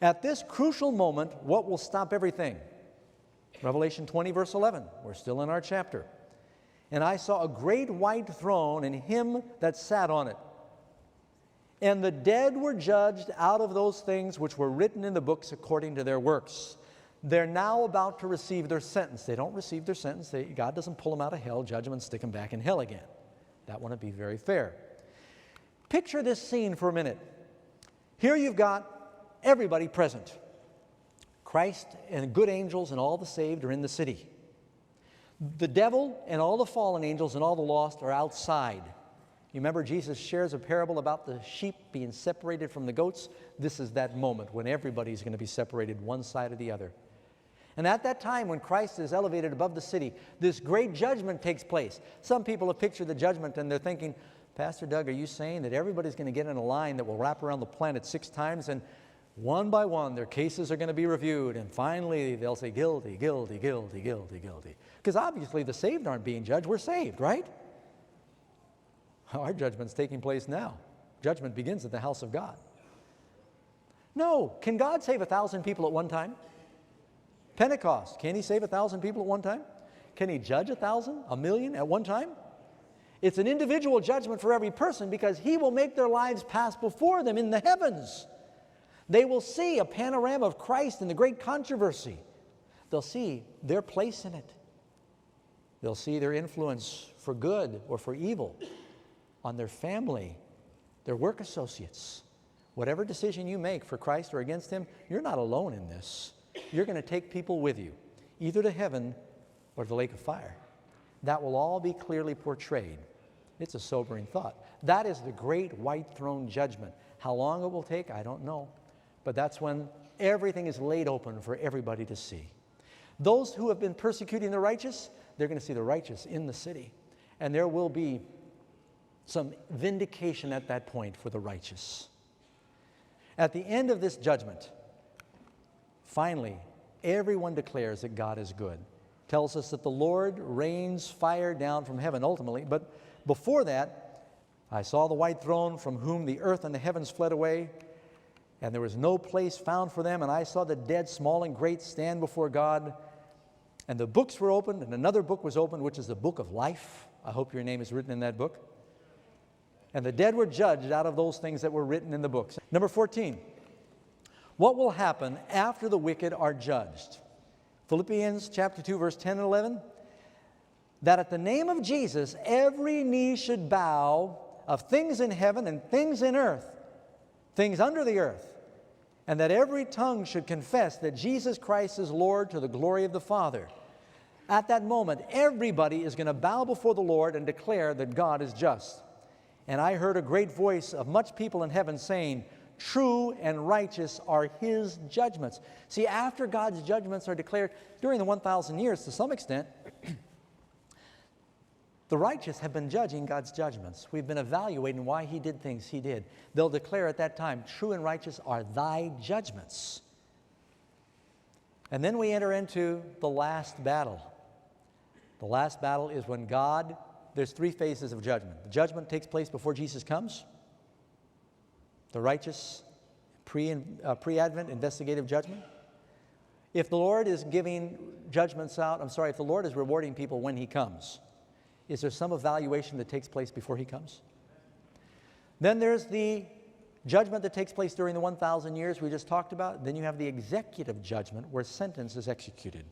At this crucial moment, what will stop everything? Revelation 20, verse 11. We're still in our chapter. And I saw a great white throne and him that sat on it. And the dead were judged out of those things which were written in the books according to their works. They're now about to receive their sentence. They don't receive their sentence. God doesn't pull them out of hell, judgment, and stick them back in hell again. That wouldn't be very fair. Picture this scene for a minute. Here you've got everybody present. Christ and good angels and all the saved are in the city. The devil and all the fallen angels and all the lost are outside. You remember Jesus shares a parable about the sheep being separated from the goats? This is that moment when everybody's going to be separated one side or the other. And at that time when Christ is elevated above the city, this great judgment takes place. Some people have pictured the judgment and they're thinking, Pastor Doug, are you saying that everybody's going to get in a line that will wrap around the planet 6 times and one by one their cases are going to be reviewed and finally they'll say guilty, guilty, guilty, guilty, guilty? Because obviously the saved aren't being judged. We're saved, right? Our judgment's taking place now. Judgment begins at the house of God. No. Can God save 1,000 people at one time? Pentecost, can He save 1,000 people at one time? Can He judge 1,000, 1,000,000 at one time? It's an individual judgment for every person because He will make their lives pass before them in the heavens. They will see a panorama of Christ in the great controversy. They'll see their place in it. They'll see their influence for good or for evil on their family, their work associates. Whatever decision you make for Christ or against Him, you're not alone in this. You're going to take people with you, either to heaven or the lake of fire. That will all be clearly portrayed. It's a sobering thought. That is the great white throne judgment. How long it will take, I don't know. But that's when everything is laid open for everybody to see. Those who have been persecuting the righteous, they're going to see the righteous in the city. And there will be some vindication at that point for the righteous. At the end of this judgment, finally, everyone declares that God is good. Tells us that the Lord rains fire down from heaven ultimately. But before that, I saw the white throne from whom the earth and the heavens fled away, and there was no place found for them. And I saw the dead, small and great, stand before God. And the books were opened, and another book was opened, which is the book of life. I hope your name is written in that book. And the dead were judged out of those things that were written in the books. Number 14. What will happen after the wicked are judged? Philippians chapter 2, verse 10 and 11. That at the name of Jesus, every knee should bow of things in heaven and things in earth, things under the earth, and that every tongue should confess that Jesus Christ is Lord to the glory of the Father. At that moment, everybody is going to bow before the Lord and declare that God is just. And I heard a great voice of much people in heaven saying, true and righteous are His judgments. See, after God's judgments are declared during the 1,000 years, to some extent, the righteous have been judging God's judgments. We've been evaluating why He did things He did. They'll declare at that time, true and righteous are Thy judgments. And then we enter into the last battle. The last battle is when there's 3 phases of judgment. The judgment takes place before Jesus comes. The righteous pre-advent investigative judgment. If the Lord is giving judgments out, if the Lord is rewarding people when He comes, is there some evaluation that takes place before He comes? Then there's the judgment that takes place during the 1,000 years we just talked about. Then you have the executive judgment where sentence is executed.